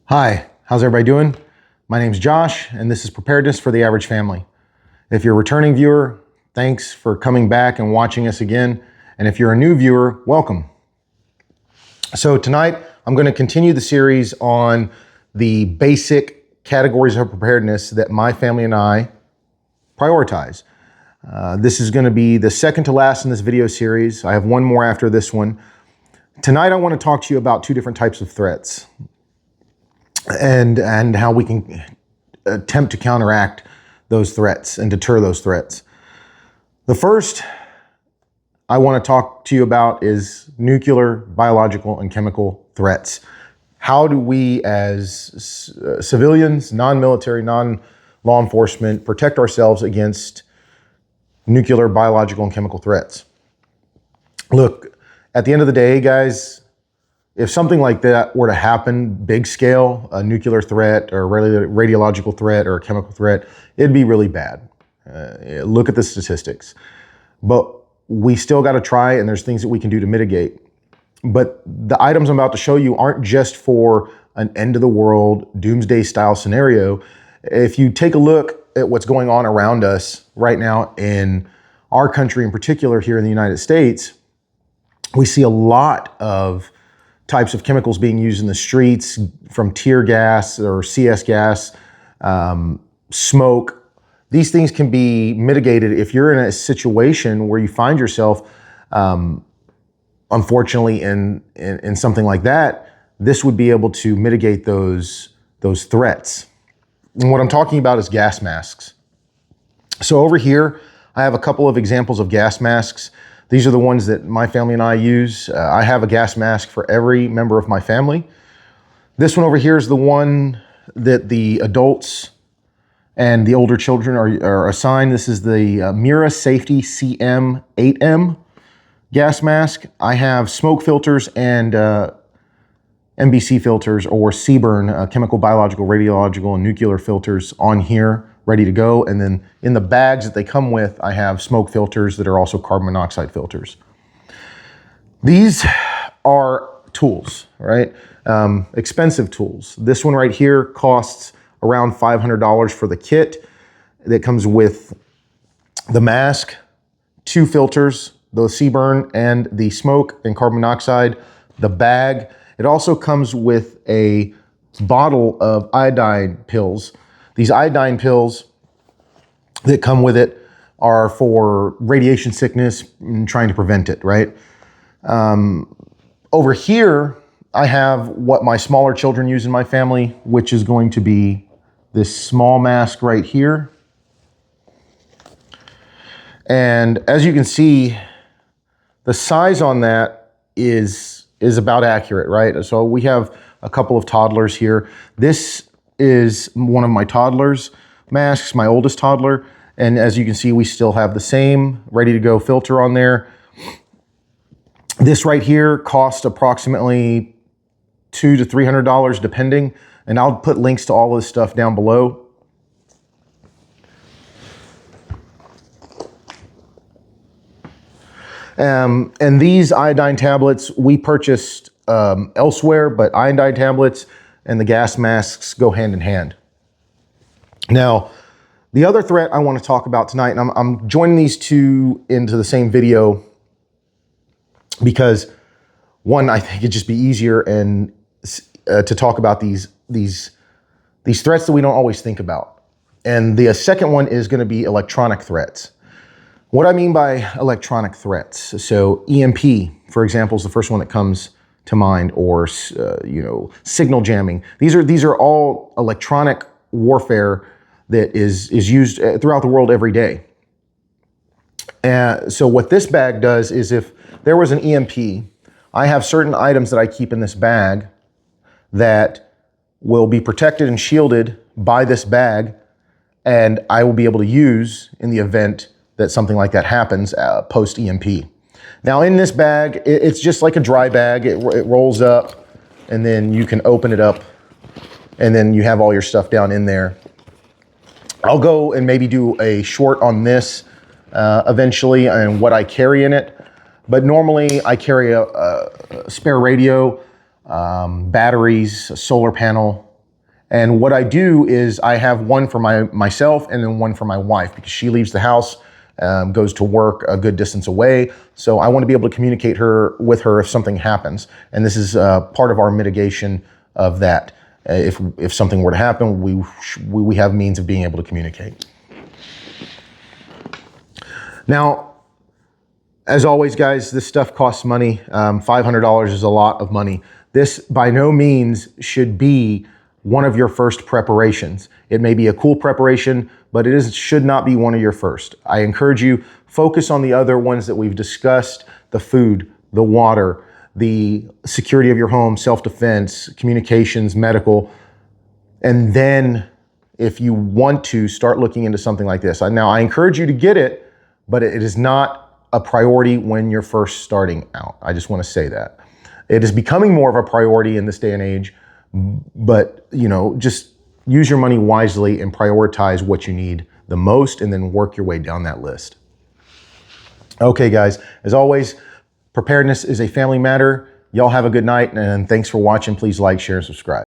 Hi, how's everybody doing? My name's Josh, and this is Preparedness for the Average Family. If you're a returning viewer, thanks for coming back and watching us again. And if you're a new viewer, welcome. So tonight, I'm going to continue the series on the basic categories of preparedness that my family and I prioritize. This is going to be the second to last in this video series. I have one more after this one. Tonight, I want to talk to you about two different types of threats and how we can attempt to counteract those threats and deter those threats. The first I want to talk to you about is nuclear, biological, and chemical threats. How do we as civilians, non-military, non-law enforcement, protect ourselves against nuclear, biological, and chemical threats? Look, at the end of the day, guys, if something like that were to happen, big scale, a nuclear threat or a radiological threat or a chemical threat, it'd be really bad. Look at the statistics. But we still got to try, and there's things that we can do to mitigate. But the items I'm about to show you aren't just for an end of the world, doomsday style scenario. If you take a look at what's going on around us right now in our country in particular here in the United States, we see a lot of types of chemicals being used in the streets, from tear gas or CS gas, smoke. These things can be mitigated if you're in a situation where you find yourself, unfortunately, in something like that. This would be able to mitigate those threats. And what I'm talking about is gas masks. So over here, I have a couple of examples of gas masks. These are the ones that my family and I use. I have a gas mask for every member of my family. This one over here is the one that the adults and the older children are assigned. This is the Mira Safety CM8M gas mask. I have smoke filters and MBC filters, or CBRN, chemical, biological, radiological, and nuclear filters on here, ready to go. And then in the bags that they come with, I have smoke filters that are also carbon monoxide filters. These are tools, right? Expensive tools. This one right here costs around $500 for the kit that comes with the mask, two filters, the CBRN and the smoke and carbon monoxide, the bag. It also comes with a bottle of iodine pills. These iodine pills that come with it are for radiation sickness and trying to prevent it, right? Over here, I have what my smaller children use in my family, which is going to be this small mask right here. And as you can see, the size on that is about accurate, right? So we have a couple of toddlers here. This is one of my toddlers' masks, my oldest toddler. And as you can see, we still have the same ready to go filter on there. This right here costs approximately $200 to $300 depending. And I'll put links to all of this stuff down below. And these iodine tablets we purchased elsewhere, but iodine tablets and the gas masks go hand in hand. Now, the other threat I want to talk about tonight, and I'm joining these two into the same video because one, I think it'd just be easier and to talk about these threats that we don't always think about. And the second one is going to be electronic threats. What I mean by electronic threats, so EMP, for example, is the first one that comes to mind, or signal jamming. These are all electronic warfare that is used throughout the world every day. So what this bag does is, if there was an EMP, I have certain items that I keep in this bag that will be protected and shielded by this bag, and I will be able to use in the event that something like that happens post EMP. Now in this bag, it's just like a dry bag. It rolls up, and then you can open it up, and then you have all your stuff down in there. I'll go and maybe do a short on this eventually and what I carry in it. But normally I carry a spare radio, batteries, a solar panel, And what I do is I have one for myself and then one for my wife, because she leaves the house, goes to work a good distance away. So I want to be able to communicate with her if something happens. And this is part of our mitigation of that. If something were to happen, we have means of being able to communicate. Now, as always, guys, this stuff costs money. $500 is a lot of money. This by no means should be one of your first preparations. It may be a cool preparation, but should not be one of your first. I encourage you, focus on the other ones that we've discussed: the food, the water, the security of your home, self-defense, communications, medical. And then if you want to, start looking into something like this. Now, I encourage you to get it, but it is not a priority when you're first starting out. I just want to say that. It is becoming more of a priority in this day and age, but just use your money wisely and prioritize what you need the most, and then work your way down that list. Okay, guys, as always, preparedness is a family matter. Y'all have a good night, and thanks for watching. Please like, share, and subscribe.